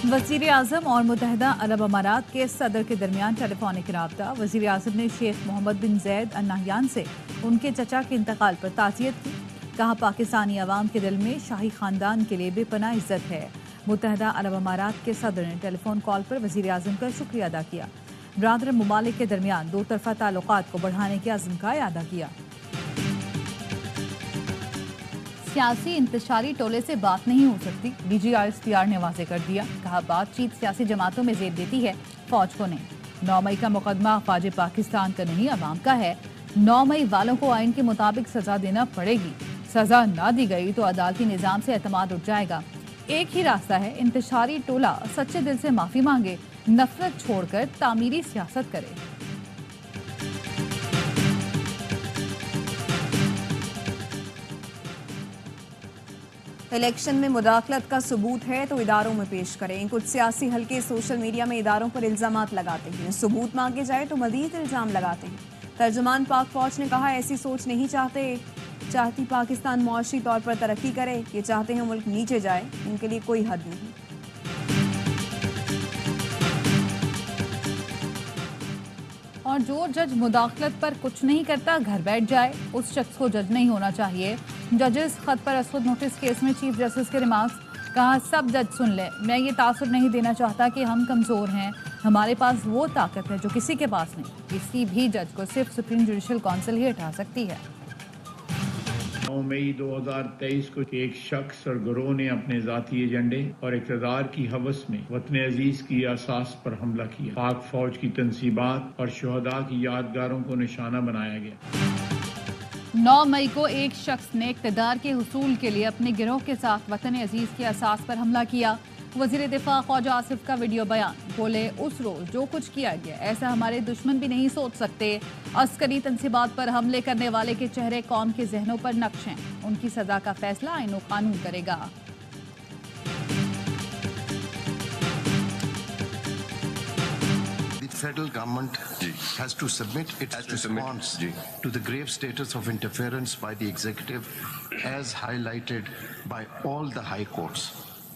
वज़ीर आज़म और मुत्तहदा अरब अमारात के सदर के दरमियान टेलीफोनिक राब्ता। वज़ीर आज़म ने शेख मोहम्मद बिन ज़ैद अल नहयान से उनके चचा के इंतकाल पर ताज़ियत की। कहा, पाकिस्तानी अवाम के दिल में शाही खानदान के लिए बेपनाह इज्जत है। मुत्तहदा अरब अमारात के सदर ने टेलीफोन कॉल पर वज़ीर आज़म का शुक्रिया अदा किया। बरादर ममालिक के दरमियान दो तरफ़ा ताल्लुकात को बढ़ाने के अज़्म का अदा किया। सियासी इंतशारी टोले से बात नहीं हो सकती, DGISPR ने वाज़ेह कर दिया। कहा, बातचीत सियासी जमातों में जेब देती है, फौज को नहीं। 9 मई का मुकदमा अफवाज पाकिस्तान का नहीं, अवाम का है। 9 मई वालों को आइन के मुताबिक सजा देना पड़ेगी। सजा ना दी गई तो अदालती निज़ाम से एतमाद उठ जाएगा। एक ही रास्ता है, इंतशारी टोला सच्चे दिल से माफी मांगे, नफरत छोड़कर तामीरी सियासत करे। इलेक्शन में मुदाखलत का सबूत है तो इदारों में पेश करें। कुछ सियासी हल्के सोशल मीडिया में इदारों पर इल्जामात लगाते हैं, सबूत मांगे जाए तो मजीद इल्जाम लगाते हैं। तर्जुमान पाक फौज ने कहा, ऐसी सोच नहीं चाहती पाकिस्तान मुआशी तौर पर तरक्की करे, ये चाहते हैं मुल्क नीचे जाए, इनके लिए कोई हद नहीं। और जो जज मुदाखलत पर कुछ नहीं करता घर बैठ जाए, उस शख्स को जज नहीं होना चाहिए। जजेस खत पर असद नोटिस केस में चीफ जस्टिस के रिमार्क्स। कहा, सब जज सुन ले, मैं ये तासुर नहीं देना चाहता कि हम कमज़ोर हैं, हमारे पास वो ताकत है जो किसी के पास नहीं। किसी भी जज को सिर्फ सुप्रीम जुडिशल काउंसिल ही हटा सकती है। 9 मई 2023 को एक शख्स और गिरोह ने अपने जाती एजेंडे और इक़्तिदार की हवस में वतन अजीज की असास पर हमला किया। पाक फौज की तंसीबात और शुहदा की यादगारों को निशाना बनाया गया। 9 मई को एक शख्स ने इक़्तिदार के हुसूल के लिए अपने गिरोह के साथ वतन अजीज की असास पर हमला किया। वज़ीर दिफा ख्वाजा आसिफ का वीडियो बयान। बोले, उस रोज जो कुछ किया गया ऐसा हमारे दुश्मन भी नहीं सोच सकते। अस्करी तंसीबात पर हमले करने वाले के चेहरे कौम के जहनों पर नक्श हैं, उनकी सजा का फैसला आईन व कानून करेगा। The federal government has to submit its response to the grave status of interference by the executive as highlighted by all the high courts.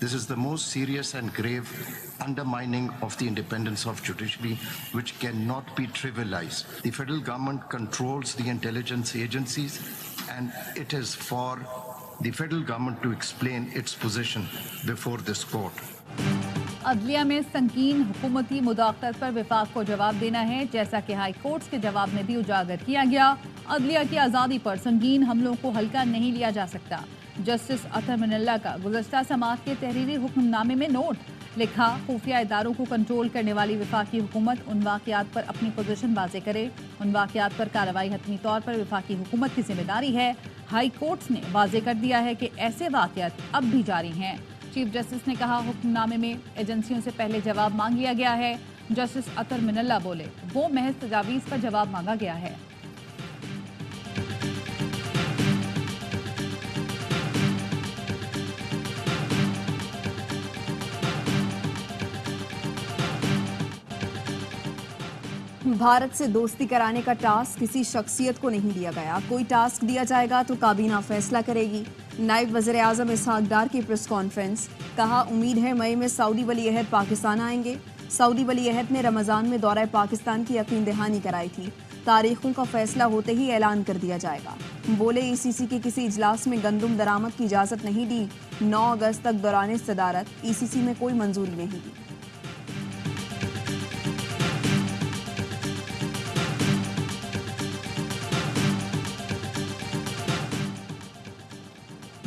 This is the most serious and grave undermining of the independence of judiciary, which cannot be trivialized. The federal government controls the intelligence agencies, and it is for the federal government to explain its position before this court. अदलिया में संगीन हुकूमती मुदाखलत पर विफाक को जवाब देना है, जैसा कि हाई कोर्ट्स के जवाब में भी उजागर किया गया। अदलिया की आज़ादी पर संगीन हमलों को हल्का नहीं लिया जा सकता। जस्टिस अतर मिनल्ला का गुज़श्ता समात के तहरीरी हुक्मनामे में नोट लिखा, खुफिया इदारों को कंट्रोल करने वाली वफाकी हुकूमत उन वाक़यात पर अपनी पोजीशन वाज़ेह करे। उन वाक़यात पर कार्रवाई हतमी तौर पर वफाकी हुकूमत की जिम्मेदारी है। हाई कोर्ट्स ने वाज़ेह कर दिया है कि ऐसे वाक़यात अब भी जारी हैं। चीफ जस्टिस ने कहा, हुक्मनामे में एजेंसियों से पहले जवाब मांग लिया गया है। जस्टिस अतर मिनल्ला बोले, वो महज तजावीज़ पर जवाब मांगा गया है। भारत से दोस्ती कराने का टास्क किसी शख्सियत को नहीं दिया गया। कोई टास्क दिया जाएगा तो काबीना फैसला करेगी। नायब वज़ीर आज़म इसहाक डार की प्रेस कॉन्फ्रेंस। कहा, उम्मीद है मई में सऊदी वली अहद पाकिस्तान आएंगे। सऊदी वली अहद ने रमज़ान में दौरा पाकिस्तान की यकीन दहानी कराई थी। तारीखों का फैसला होते ही ऐलान कर दिया जाएगा। बोले, ECC के किसी इजलास में गंदम दरामद की इजाज़त नहीं दी। 9 अगस्त तक दौरान सदारत ECC में कोई मंजूरी नहीं दी।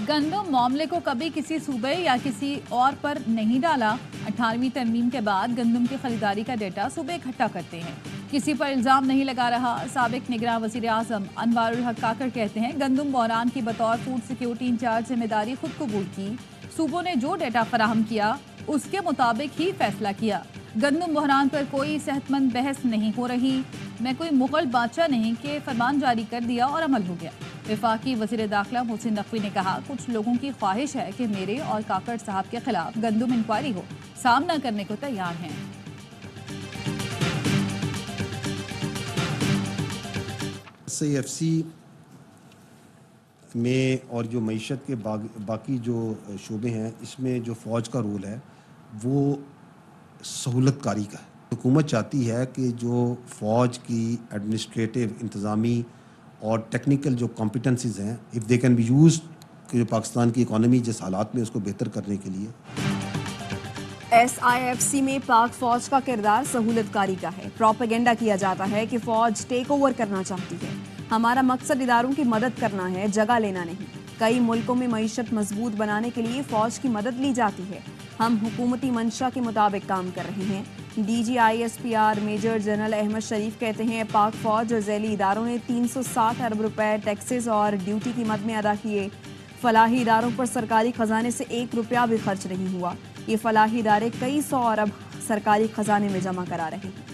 गंदम मामले को कभी किसी सूबे या किसी और पर नहीं डाला। 18वीं तरमीम के बाद गंदम की खरीदारी का डेटा सूबे इकट्ठा करते हैं, किसी पर इल्जाम नहीं लगा रहा। साबिक निगरान वज़ीर आज़म अनवारुल हक काकड़ कहते हैं, गंदम बहरान की बतौर फूड सिक्योरिटी इंचार्ज जिम्मेदारी खुद कबूल की। सूबों ने जो डेटा फराहम किया उसके मुताबिक ही फैसला किया। गंदम बहरान पर कोई सेहतमंद बहस नहीं हो रही। मैं कोई मुगल बादशाह नहीं कि फरमान जारी कर दिया और अमल हो गया। वफाकी वज़ीर दाखिला मोहसिन नकवी ने कहा, कुछ लोगों की ख्वाहिश है कि मेरे और काकड़ साहब के खिलाफ गंदम इंक्वायरी हो, सामना करने को तैयार हैं। SAFC में और जो मईशत के बाकी जो शोबे हैं, इसमें जो फ़ौज का रोल है वो सहूलतकारी का है। हुकूमत चाहती है कि जो फ़ौज की एडमिनिस्ट्रेटिव, इंतज़ामी और टेक्निकल जो कॉम्पिटेंसीज़ हैं, if they can be used कि जो पाकिस्तान की इकॉनमी जिस हालात में उसको बेहतर करने के लिए। SIFC में पाक फौज का किरदार सहूलतकारी का है। प्रोपेगेंडा किया जाता है कि फौज टेक ओवर करना चाहती है। हमारा मकसद इदारों की मदद करना है, जगह लेना नहीं। कई मुल्कों में मईशत मजबूत बनाने के लिए फौज की मदद ली जाती है। हम हुकूमती मंशा के मुताबिक काम कर रहे हैं। DGISPR मेजर जनरल अहमद शरीफ कहते हैं, पाक फौज और झैली इदारों ने 360 अरब रुपए टैक्सेस और ड्यूटी की मद में अदा किए। फलाही इदारों पर सरकारी खजाने से 1 रुपया भी खर्च नहीं हुआ। ये फलाही इदारे कई 100 अरब सरकारी खजाने में जमा करा रहे हैं।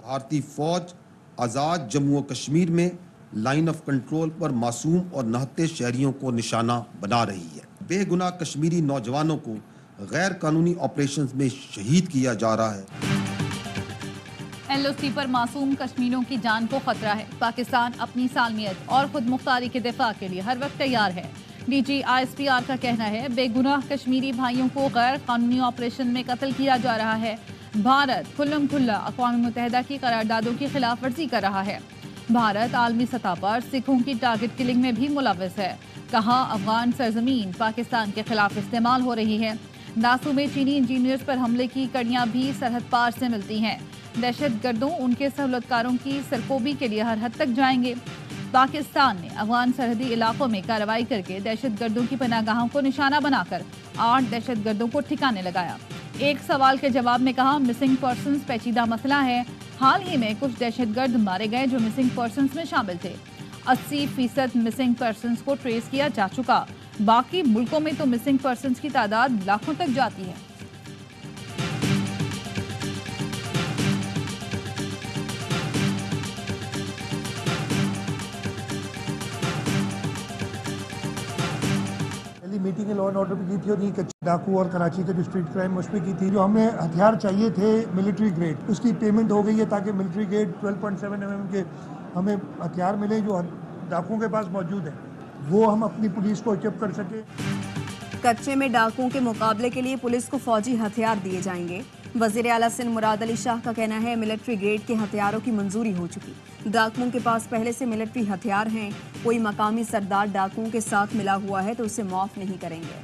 भारतीय फौज आज़ाद जम्मू और कश्मीर में लाइन ऑफ कंट्रोल पर मासूम और नहत्ते शहरियों को निशाना बना रही है। बेगुनाह कश्मीरी नौजवानों को गैर कानूनी ऑपरेशंस में शहीद किया जा रहा है। LOC पर मासूम कश्मीरियों की जान को खतरा है। पाकिस्तान अपनी सालमियत और खुद मुख्तारी के दिफा के लिए हर वक्त तैयार है। DGISPR का कहना है, बेगुनाह कश्मीरी भाइयों को गैर कानूनी ऑपरेशन में कत्ल किया जा रहा है। भारत खुल्लम खुल्ला अक़वाम मुत्तहिदा की करारदादों की खिलाफ वर्जी कर रहा है। भारत आलमी सतह पर सिखों की टारगेट किलिंग में भी मुलव्वस है। कहा, अफगान सरजमीन पाकिस्तान के खिलाफ इस्तेमाल हो रही है। नासू में चीनी इंजीनियर्स पर हमले की कड़ियां भी सरहद पार से मिलती हैं। दहशत गर्दों उनके सहूलतकारों की सरकोबी के लिए हर हद तक जाएंगे। पाकिस्तान ने अफगान सरहदी इलाकों में कार्रवाई करके दहशत गर्दों की पनाहगाहों को निशाना बनाकर 8 दहशत गर्दों को ठिकाने लगाया। एक सवाल के जवाब में कहा, मिसिंग पर्सन्स पेचीदा मसला है। हाल ही में कुछ दहशतगर्द मारे गए जो मिसिंग पर्सन्स में शामिल थे। 80% मिसिंग पर्सन्स को ट्रेस किया जा चुका। बाकी मुल्कों में तो मिसिंग पर्सन्स की तादाद लाखों तक जाती है। मीटिंग लॉ एंड ऑर्डर पे की थी और ये डाकू और कराची के जो स्ट्रीट क्राइम उस पर की थी। जो हमें हथियार चाहिए थे मिलिट्री ग्रेड, उसकी पेमेंट हो गई है ताकि मिलिट्री ग्रेड 12.7 mm के हमें हथियार मिले जो डाकुओं के पास मौजूद है, वो हम अपनी पुलिस को इक्विप कर सके। कच्चे में डाकुओं के मुकाबले के लिए पुलिस को फौजी हथियार दिए जाएंगे। वजीर आला सिंध मुराद अली शाह का कहना है, मिलिट्री ग्रेड के हथियारों की मंजूरी हो चुकी। डाकुओं के पास पहले से मिलिट्री हथियार हैं। कोई मकामी सरदार डाकुओं के साथ मिला हुआ है तो उसे माफ नहीं करेंगे।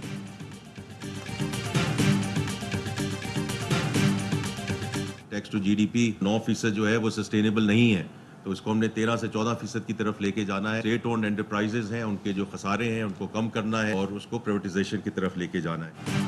टैक्स टू GDP 9% जो है वो सस्टेनेबल नहीं है, तो इसको हमने 13 से 14% की तरफ लेके जाना है। स्टेट ओन्ड एंटरप्राइजेज हैं, उनके जो खसारे हैं उनको कम करना है और उसको प्राइवेटाइजेशन की तरफ लेके जाना है।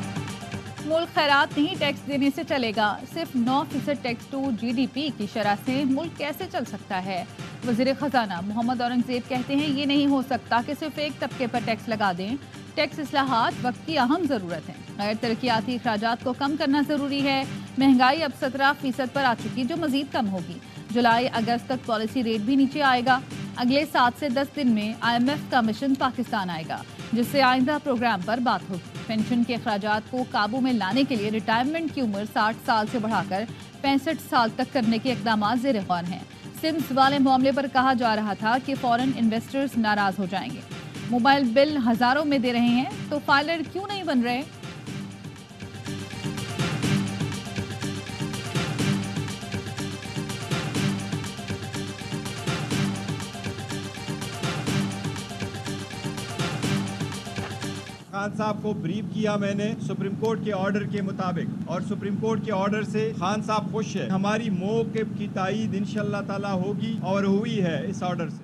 मुल्क खैरात नहीं टैक्स देने से चलेगा। सिर्फ 9% टैक्स टू GDP की शरह से मुल्क कैसे चल सकता है? वजीर खजाना मोहम्मद औरंगजेब कहते हैं, ये नहीं हो सकता कि सिर्फ एक तबके पर टैक्स लगा दें। टैक्स इस्लाहात वक्त की अहम ज़रूरत है। गैर तरक्याती अखराजात को कम करना ज़रूरी है। महंगाई अब 17% पर आ चुकी, जो मजीद कम होगी। जुलाई अगस्त तक पॉलिसी रेट भी नीचे आएगा। अगले 7 से 10 दिन में IMF का मिशन पाकिस्तान आएगा, जिससे आइंदा प्रोग्राम पर बात होगी। पेंशन के अखराजात को काबू में लाने के लिए रिटायरमेंट की उम्र 60 साल से बढ़ाकर 65 साल तक करने के इकदाम ज़ेर गौर हैं। सिम्स वाले मामले पर कहा जा रहा था कि फॉरेन इन्वेस्टर्स नाराज हो जाएंगे। मोबाइल बिल हजारों में दे रहे हैं तो फाइलर क्यों नहीं बन रहे? खान साहब को ब्रीफ किया मैंने सुप्रीम कोर्ट के ऑर्डर के मुताबिक, और सुप्रीम कोर्ट के ऑर्डर से खान साहब खुश है। हमारी मौक़िफ़ की तायीद इंशाअल्लाह ताला होगी और हुई है इस ऑर्डर से।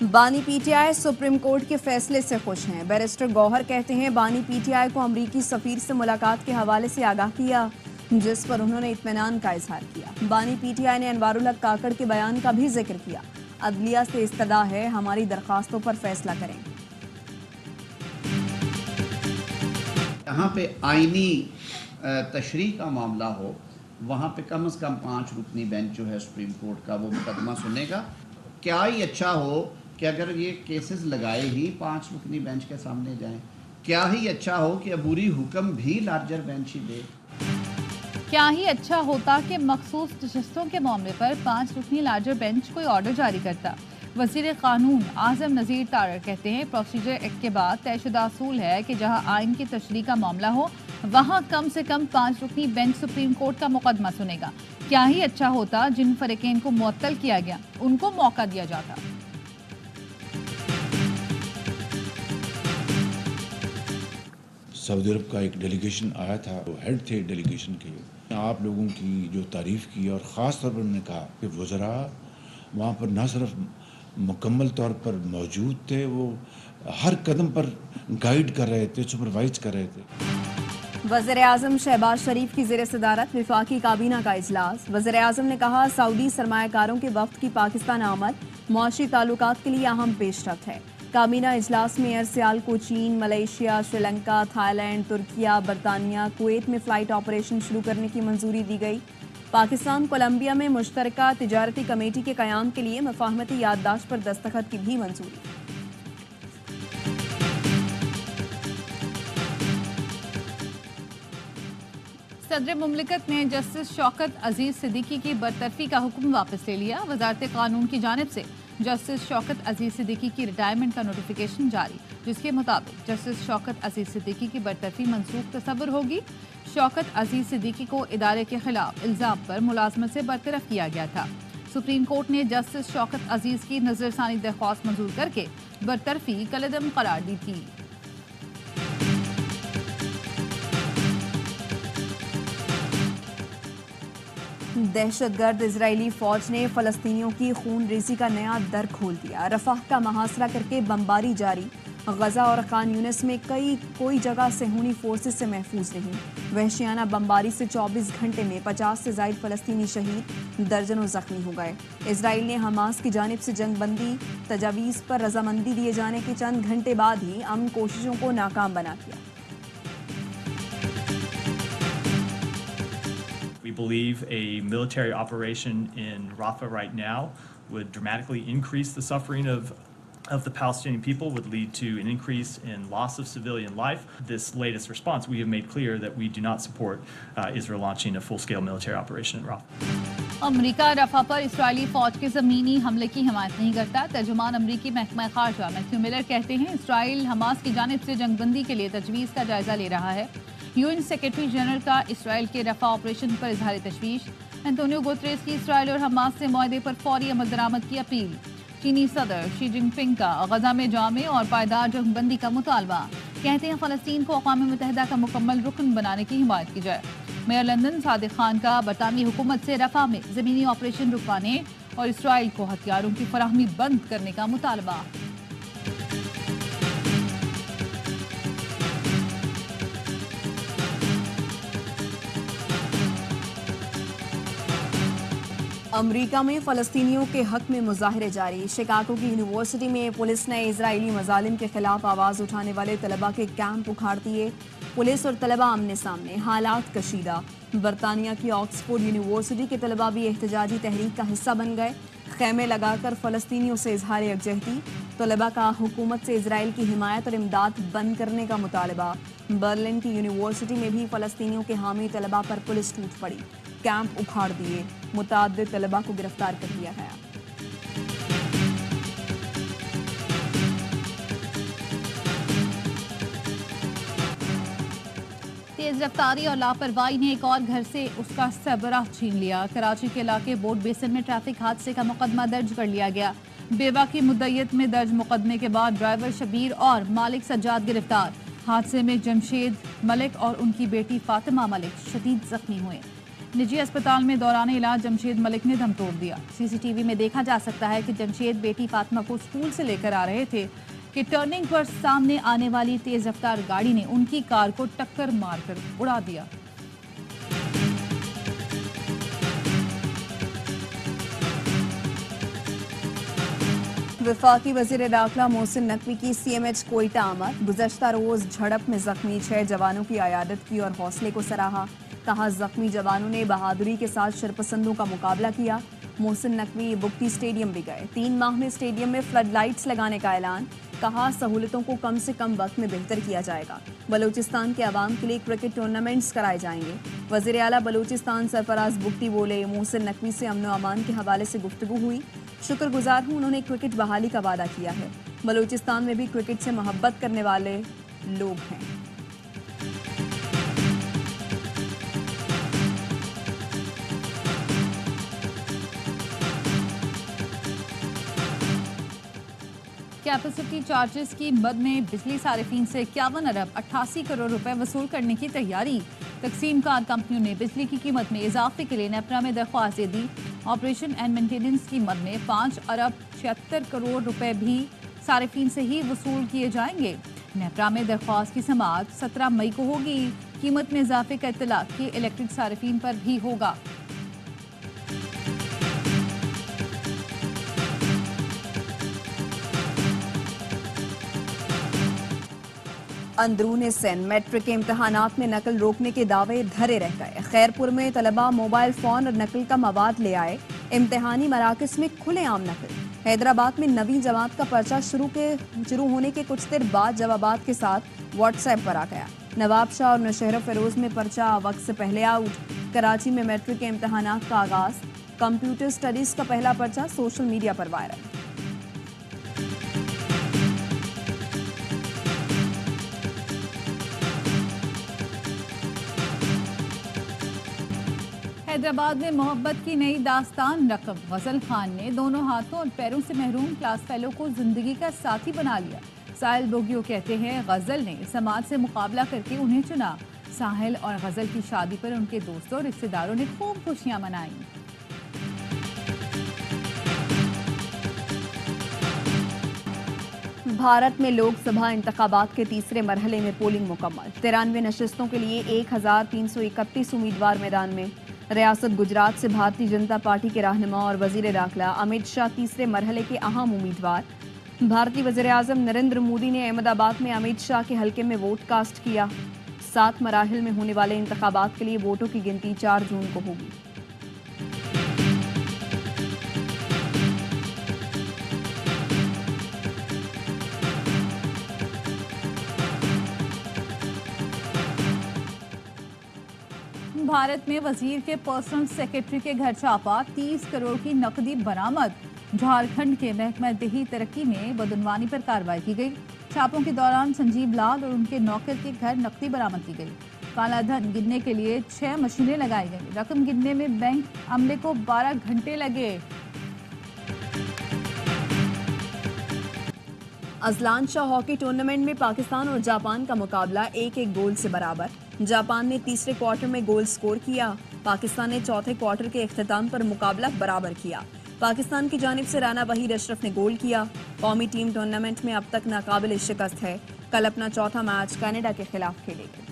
बानी PTI सुप्रीम कोर्ट के फैसले से खुश हैं। बैरिस्टर गौहर कहते हैं, बानी PTI को अमरीकी सफीर से मुलाकात के हवाले से आगाह किया, जिस पर उन्होंने इत्मीनान का इजहार किया। बानी PTI ने अनवारुल हक काकड़ के बयान का भी जिक्र किया। अदलिया से इस्तदा है, हमारी दरखास्तों पर फैसला करें। यहाँ पे आईनी तशरीह का मामला हो, वहाँ पे कम से कम 5 रुकनी बेंच जो है सुप्रीम कोर्ट का वो मुकदमा सुनेगा। क्या ही अच्छा हो कि अगर ये केसेस लगाए ही 5 रुकनी बेंच के सामने जाएं। क्या ही अच्छा हो कि अबूरी हुक्म भी लार्जर बेंच ही दे। क्या ही अच्छा होता कि मखसूस नशिस्तों के मामले पर 5 रुकनी लार्जर बेंच कोई ऑर्डर जारी करता। वज़ीर कानून आज़म नज़ीर तारड़ कहते हैं प्रोसीजर एक्ट के बाद तयशुदा असूल है कि जहां आइन की तशरीह का मामला हो वहां कम से कम 5 रुकनी बेंच सुप्रीम कोर्ट का मुकदमा सुनेगा। क्या ही अच्छा होता जिन फरीकैन को मुअत्तल किया गया उनको मौका दिया जाता। सऊदी अरब का एक डेलीगेशन आया था, वो हेड थे डेलीगेशन के। आप लोगों की जो तारीफ़ की और ख़ास तौर पर उन्होंने कहा कि वज़रा वहाँ पर न सिर्फ मुकम्मल तौर पर मौजूद थे, वो हर कदम पर गाइड कर रहे थे, सुपरवाइज कर रहे थे। वज़ीर आज़म शहबाज शरीफ की ज़ेर सदारत विफाकी काबीना का इजलास। वज़ीर आज़म ने कहा सऊदी सरमायाकारों के वक्त की पाकिस्तान आमद मुआशी ताल्लुकात के लिए अहम पेशरफ्त है। काबीना इजलास में एयर सियाल को चीन, मलेशिया, श्रीलंका, थाईलैंड, तुर्किया, बरतानिया, कुवैत में फ़्लाइट ऑपरेशन शुरू करने की मंजूरी दी गई। पाकिस्तान कोलंबिया में मुश्तरका तिजारती कमेटी के क़याम के लिए मुफाहमती याददाश्त पर दस्तखत की भी मंजूरी। सदर मुमलिकत ने जस्टिस शौकत अजीज सिद्दीकी की बरतरफी का हुक्म वापस ले लिया। वजारत कानून की जानिब से जस्टिस शौकत अजीज सिद्दीकी की रिटायरमेंट का नोटिफिकेशन जारी, जिसके मुताबिक जस्टिस शौकत अजीज सिद्दीकी की बरतरफी मनसूख तसव्वुर होगी। शौकत अजीज सिद्दीकी को इदारे के खिलाफ इल्जाम पर मुलाजमत से बरतरफ किया गया था। सुप्रीम कोर्ट ने जस्टिस शौकत अजीज की नजरसानी दरख्वास्त मंजूर करके बरतरफी कलअदम करार दी थी। दहशतगर्द इजरायली फौज ने फलस्तीनियों की खून रेजी का नया दर खोल दिया। रफाह का मुहासरा करके बमबारी जारी। गजा और खान यूनिस में कोई जगह सेहूनी फोर्सेस से महफूज नहीं। वहशियाना बमबारी से 24 घंटे में 50 से ज़ायद फलस्तीनी शहीद, दर्जनों जख्मी हो गए। इसराइल ने हमास की जानिब से जंगबंदी तजावीज़ पर रजामंदी दिए जाने के चंद घंटे बाद ही अमन कोशिशों को नाकाम बना दिया। We believe a military operation in Rafah right now would dramatically increase the suffering of the Palestinian people, would lead to an increase in loss of civilian life. This latest response, we have made clear that we do not support Israel launching a full-scale military operation in Rafah. अमरीका रफा पर Israeli फौज के ज़मीनी हमले की हिमायत नहीं करता। तर्जुमान अमरीकी महकमा खारजा मैथ्यू मिलर कहते हैं इसराइल हमास की जानिब से जंगबंदी के लिए तजवीज़ का जायजा ले रहा है। यूएन सेक्रेटरी जनरल का इसराइल के रफा ऑपरेशन पर इजहार तशवीश। एंटोनियो गुतरेस की इसराइल और हमास से मुआहदे पर फौरी अमल दरामद की अपील। चीनी सदर शी जिनपिंग का गजा में जामे और पायदार जंगबंदी का मुतालबा। कहते हैं फ़लस्तीन को अक़वाम मुत्तहिदा का मुकम्मल रुकन बनाने की हिमायत की जाए। मेयर लंदन सादिक खान का बरतानवी हुकूमत से रफा में ज़मीनी ऑपरेशन रुकवाने और इसराइल को हथियारों की फराहमी बंद करने का मुतालबा। अमरीका में फ़लस्तीनियों के हक में मुजाहरे जारी। शिकागो की यूनिवर्सिटी में पुलिस ने इजरायली मजालिम के खिलाफ आवाज़ उठाने वाले तलबा के कैंप उखाड़ दिए। पुलिस और तलबा आमने सामने, हालात कशीदा। बरतानिया की ऑक्सफोर्ड यूनिवर्सिटी के तलबा भी एहतजाजी तहरीक का हिस्सा बन गए। खेमे लगाकर फ़लस्तीनियों से इजहार यकजहती। तलबा का हुकूमत से इजराइल की हिमायत और इमदाद बंद करने का मुतालबा। बर्लिन की यूनिवर्सिटी में भी फ़लस्तीनियों के हामी तलबा पर पुलिस टूट पड़ी, कैंप उखाड़ दिए। मुताद्दिद तलबा को गिरफ्तार कर लिया गया। तेज रफ्तारी और लापरवाही ने एक और घर से उसका सरबराह छीन लिया। कराची के इलाके बोट बेसन में ट्रैफिक हादसे का मुकदमा दर्ज कर लिया गया। बेवा की मुद्दयत में दर्ज मुकदमे के बाद ड्राइवर शबीर और मालिक सज्जाद गिरफ्तार। हादसे में जमशेद मलिक और उनकी बेटी फातिमा मलिक शदीद जख्मी हुए। निजी अस्पताल में दौरान इलाज जमशेद मलिक ने दम तोड़ दिया। सीसीटीवी में देखा जा सकता है कि जमशेद बेटी फातिमा को स्कूल से लेकर आ रहे थे कि टर्निंग पर सामने आने वाली तेज रफ्तार गाड़ी ने उनकी कार को टक्कर मारकर उड़ा दिया। वफाकी वज़ीर दाखिला मोहसिन नकवी की CMH कोयटा आमद। गुज़श्ता रोज़ झड़प में जख्मी 6 जवानों की आयादत की और हौसले को सराहा। कहा जख्मी जवानों ने बहादुरी के साथ शरपसंदों का मुकाबला किया। मोहसिन नकवी बुक्ती स्टेडियम भी गए। 3 माह में स्टेडियम में फ्लड लाइट्स लगाने का ऐलान। कहा सहूलतों को कम से कम वक्त में बेहतर किया जाएगा। बलूचिस्तान के अवाम के लिए क्रिकेट टूर्नामेंट्स कराए जाएंगे। वज़ीर आला बलूचिस्तान सरफराज बुक्ती बोले। मोहसिन नकवी से अमन व अमान के हवाले से गुफ्तगू हुई। शुक्रगुजार हूं, उन्होंने क्रिकेट बहाली का वादा किया है। बलूचिस्तान में भी क्रिकेट से मोहब्बत करने वाले लोग हैं। कैपेसिटी चार्जेस की मद में बिजली सारिफीन से 51 अरब 88 करोड़ रुपए वसूल करने की तैयारी। तकसीम कार कंपनियों ने बिजली की कीमत में इजाफे के लिए नेपरा में दरख्वास्त दे दी। ऑपरेशन एंड मेंटेनेंस की मद में 5 अरब 76 करोड़ रुपए भी सारिफीन से ही वसूल किए जाएंगे। नेपरा में दरख्वास्त की समाअत 17 मई को होगी। कीमत में इजाफे का इत्तलाक के इलेक्ट्रिक सारिफीन पर भी होगा। अंदरूनी सिंध मैट्रिक के इम्तहानात में नकल रोकने के दावे धरे रह गए। खैरपुर में तलबा मोबाइल फोन और नकल का मवाद ले आए। इम्तहानी मराकज में खुलेआम नकल। हैदराबाद में नवीं जमात का पर्चा शुरू होने के कुछ देर बाद जवाबात के साथ व्हाट्सएप पर आ गया। नवाब शाह और नौशहरा फिरोज में पर्चा वक्त से पहले आउट। कराची में मैट्रिक के इम्तहानात का आगाज। कंप्यूटर स्टडीज का पहला पर्चा सोशल मीडिया पर वायरल। हैदराबाद में मोहब्बत की नई दास्तान रकम। गजल खान ने दोनों हाथों और पैरों से महरूम क्लास फेलो को जिंदगी का साथी बना लिया। साहिल बोगियो कहते हैं गजल ने समाज से मुकाबला करके उन्हें चुना। साहिल और गजल की शादी पर उनके दोस्तों और रिश्तेदारों ने खूब खुशियां मनाई। भारत में लोकसभा इंतखाबात के तीसरे मरहले में पोलिंग मुकम्मल। 93 नशिस्तों के लिए 1331 उम्मीदवार मैदान में। रियासत गुजरात से भारतीय जनता पार्टी के रहनुमा और वजीर दाखिला अमित शाह तीसरे मरहले के अहम उम्मीदवार। भारतीय वजीर आजम नरेंद्र मोदी ने अहमदाबाद में अमित शाह के हलके में वोट कास्ट किया। 7 मराहिल में होने वाले इंतखाबात के लिए वोटों की गिनती 4 जून को होगी। भारत में वजीर के पर्सनल सेक्रेटरी के घर छापा। 30 करोड़ की नकदी बरामद। झारखंड के महकमा देही तरक्की में बदनवानी पर कार्रवाई की गई। छापों के दौरान संजीव लाल और उनके नौकर के घर नकदी बरामद की गई। काला धन गिनने के लिए 6 मशीनें लगाई गई। रकम गिनने में बैंक अमले को 12 घंटे लगे। अजलान शाह हॉकी टूर्नामेंट में पाकिस्तान और जापान का मुकाबला 1-1 गोल से बराबर। जापान ने तीसरे क्वार्टर में गोल स्कोर किया। पाकिस्तान ने चौथे क्वार्टर के इख्तिताम पर मुकाबला बराबर किया। पाकिस्तान की जानिब से राना वहीद अशरफ ने गोल किया। कौमी टीम टूर्नामेंट में अब तक नाकाबिल शिकस्त है। कल अपना चौथा मैच कनाडा के खिलाफ खेलेगी।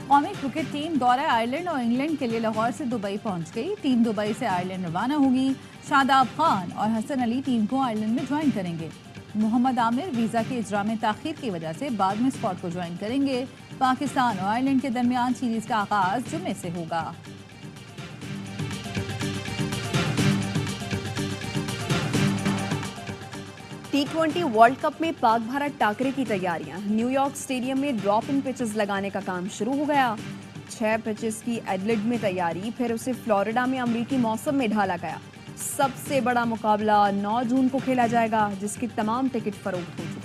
कौमी क्रिकेट टीम दौरा आयरलैंड और इंग्लैंड के लिए लाहौर से दुबई पहुंच गई। टीम दुबई से आयरलैंड रवाना होगी। शादाब खान और हसन अली टीम को आयरलैंड में ज्वाइन करेंगे। मोहम्मद आमिर वीजा के इजरा में ताखीर की वजह से बाद में स्क्वाड को ज्वाइन करेंगे। पाकिस्तान और आयरलैंड के दरमियान सीरीज का आगाज जुम्मे से होगा। T20 वर्ल्ड कप में पाक भारत टाकरे की तैयारियां। न्यूयॉर्क स्टेडियम में ड्रॉप इन पिचेस लगाने का काम शुरू हो गया। 6 पिचेस की एडलेड में तैयारी, फिर उसे फ्लोरिडा में अमरीकी मौसम में ढाला गया। सबसे बड़ा मुकाबला 9 जून को खेला जाएगा, जिसकी तमाम टिकट फरोख्त हो चुकी।